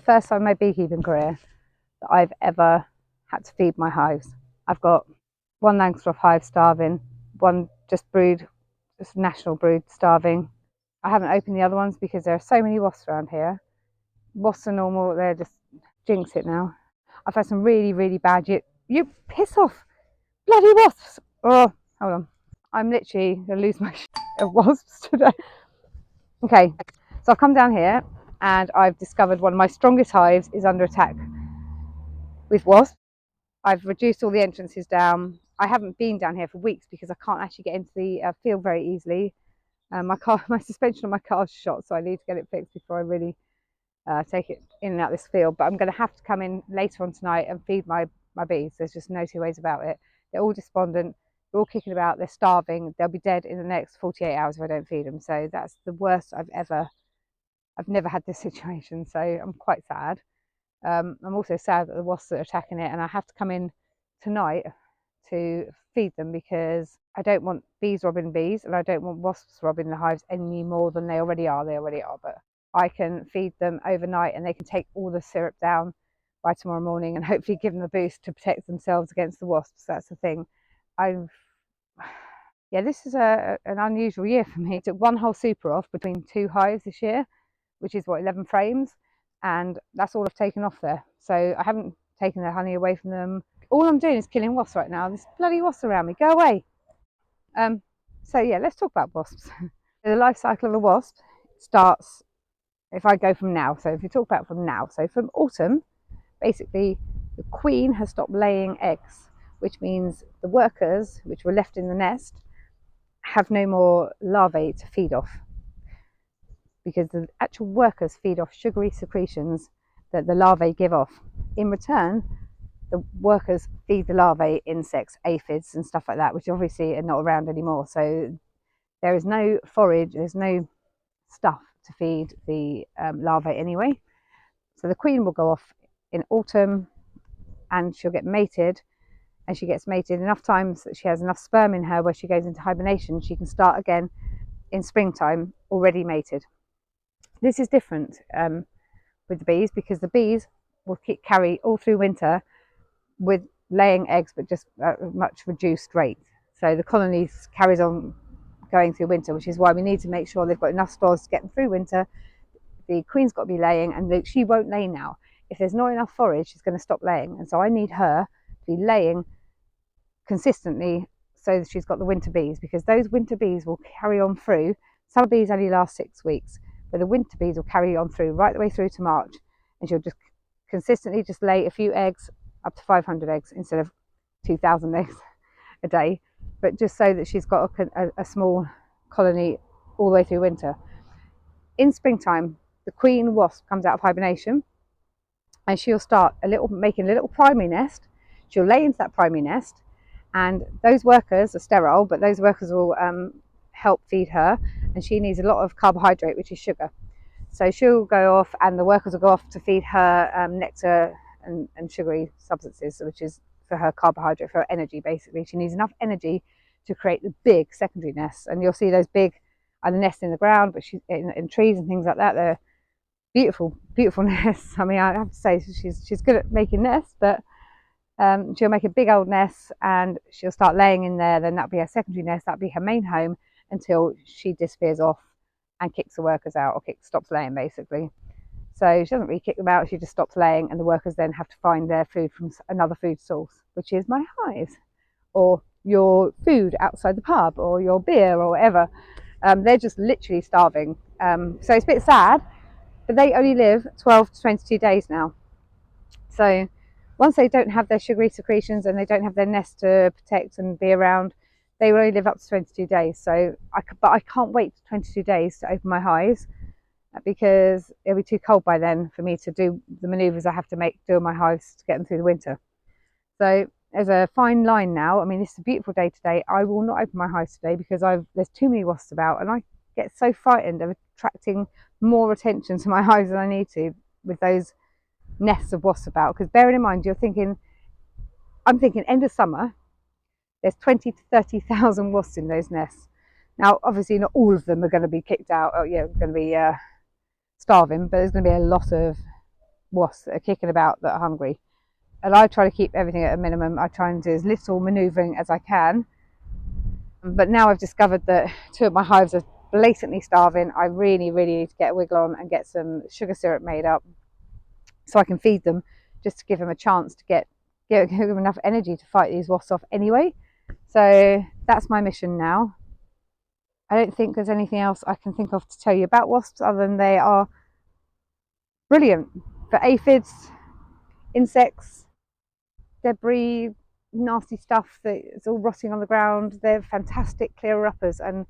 first time in my beekeeping career that I've ever had to feed my hives. I've got one Langstroth hive starving, one just brood, just national brood starving. I haven't opened the other ones because there are so many wasps around here. Wasps are normal, they're just jinx it now. I've had some really, really bad, you piss off, bloody wasps. Oh, hold on. I'm literally going to lose my shit of wasps today. Okay, so I've come down here and I've discovered one of my strongest hives is under attack with wasps. I've reduced all the entrances down. I haven't been down here for weeks because I can't actually get into the field very easily. My suspension on my car's shot, so I need to get it fixed before I really take it in and out this field. But I'm going to have to come in later on tonight and feed my bees. There's just no two ways about it. They're all despondent. They're all kicking about. They're starving. They'll be dead in the next 48 hours if I don't feed them. So that's the worst I've never had this situation. So I'm quite sad. I'm also sad that the wasps are attacking it, and I have to come in tonight to feed them because I don't want bees robbing bees and I don't want wasps robbing the hives any more than they already are. But I can feed them overnight and they can take all the syrup down by tomorrow morning and hopefully give them a boost to protect themselves against the wasps. That's the thing. Yeah, this is an unusual year for me. I took one whole super off between two hives this year, which is what, 11 frames, and that's all I've taken off there. So I haven't taken the honey away from them. All I'm doing is killing wasps right now. There's bloody wasps around me. Go away. So yeah, let's talk about wasps. The life cycle of a wasp starts, if I go from now, so if you talk about from now, so from autumn, basically the queen has stopped laying eggs, which means the workers, which were left in the nest, have no more larvae to feed off, because the actual workers feed off sugary secretions that the larvae give off. In return, the workers feed the larvae insects, aphids and stuff like that, which obviously are not around anymore. So there is no forage, there's no stuff to feed the larvae anyway. So the queen will go off in autumn and she'll get mated, and she gets mated enough times that she has enough sperm in her where she goes into hibernation. She can start again in springtime already mated. This is different with the bees because the bees will carry all through winter with laying eggs, but just at a much reduced rate. So the colonies carries on going through winter, which is why we need to make sure they've got enough stores to get them through winter. The queen's got to be laying, and she won't lay now. If there's not enough forage, she's going to stop laying, and so I need her to be laying consistently so that she's got the winter bees, because those winter bees will carry on through. Some bees only last 6 weeks, but the winter bees will carry on through right the way through to March, and she'll just consistently just lay a few eggs, up to 500 eggs instead of 2,000 eggs a day, but just so that she's got a small colony all the way through winter. In springtime, the queen wasp comes out of hibernation and she'll start making a little primary nest. She'll lay into that primary nest, and those workers are sterile, but those workers will help feed her, and she needs a lot of carbohydrate, which is sugar. So she'll go off and the workers will go off to feed her nectar and sugary substances, which is for her carbohydrate, for her energy basically. She needs enough energy to create the big secondary nests, and you'll see those big either nests in the ground, but she's in trees and things like that. They're beautiful, beautiful nests. I mean, I have to say she's good at making nests, but she'll make a big old nest and she'll start laying in there. Then that'll be her secondary nest. That'll be her main home until she disappears off and kicks the workers out, or stops laying basically. So she doesn't really kick them out, she just stops laying, and the workers then have to find their food from another food source, which is my hives, or your food outside the pub, or your beer, or whatever. They're just literally starving. So it's a bit sad, but they only live 12 to 22 days now. So once they don't have their sugary secretions and they don't have their nest to protect and be around, they will only live up to 22 days. So I can't wait 22 days to open my hives, because it'll be too cold by then for me to do the manoeuvres I have to do in my hives to get them through the winter. So there's a fine line now. I mean, this is a beautiful day today. I will not open my hives today because there's too many wasps about, and I get so frightened of attracting more attention to my hives than I need to with those nests of wasps about. Because bearing in mind, I'm thinking end of summer, there's 20 to 30,000 wasps in those nests. Now, obviously not all of them are going to be kicked out, or going to be starving, but there's going to be a lot of wasps that are kicking about that are hungry. And I try to keep everything at a minimum. I try and do as little manoeuvring as I can. But now I've discovered that 2 of my hives are blatantly starving. I really need to get a wiggle on and get some sugar syrup made up so I can feed them, just to give them a chance to give them enough energy to fight these wasps off anyway. So that's my mission now. I don't think there's anything else I can think of to tell you about wasps other than they are brilliant for aphids, insects, debris, nasty stuff that's all rotting on the ground. They're fantastic clearer uppers, and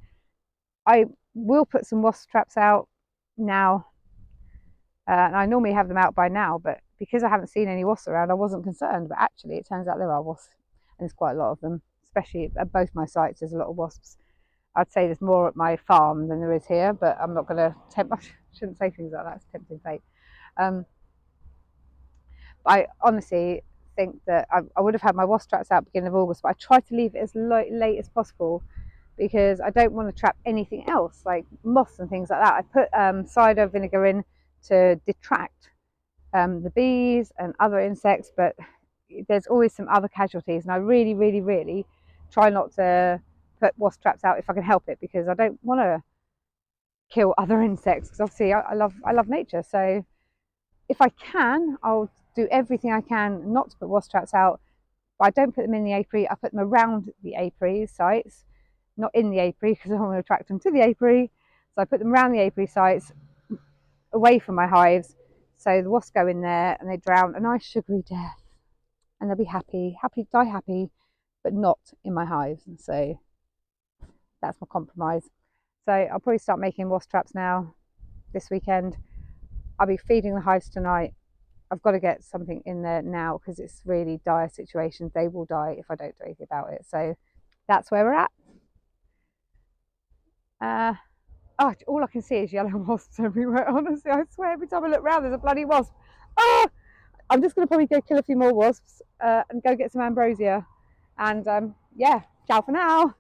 I will put some wasp traps out now. And I normally have them out by now, but because I haven't seen any wasps around, I wasn't concerned. But actually, it turns out there are wasps, and there's quite a lot of them, especially at both my sites. There's a lot of wasps. I'd say there's more at my farm than there is here, but I'm not going to tempt. I shouldn't say things like that. It's tempting fate. I honestly think that I would have had my wasp traps out beginning of August, but I tried to leave it as late as possible because I don't want to trap anything else like moths and things like that. I put cider vinegar in to detract the bees and other insects, but there's always some other casualties, and I really try not to put wasp traps out if I can help it, because I don't want to kill other insects, because obviously I love nature. So if I can, I'll do everything I can not to put wasp traps out, but I don't put them in the apiary. I put them around the apiary sites, not in the apiary, because I don't want to attract them to the apiary. So I put them around the apiary sites, away from my hives, so the wasps go in there and they drown a nice sugary death, and they'll be happy, die happy, but not in my hives. And so that's my compromise. So I'll probably start making wasp traps now this weekend. I'll be feeding the hives tonight. I've got to get something in there now because it's really dire situation. They will die if I don't do anything about it. So that's where we're at. Oh, all I can see is yellow wasps everywhere. Honestly, I swear every time I look around there's a bloody wasp. Ah! I'm just going to probably go kill a few more wasps and go get some ambrosia. And yeah, ciao for now.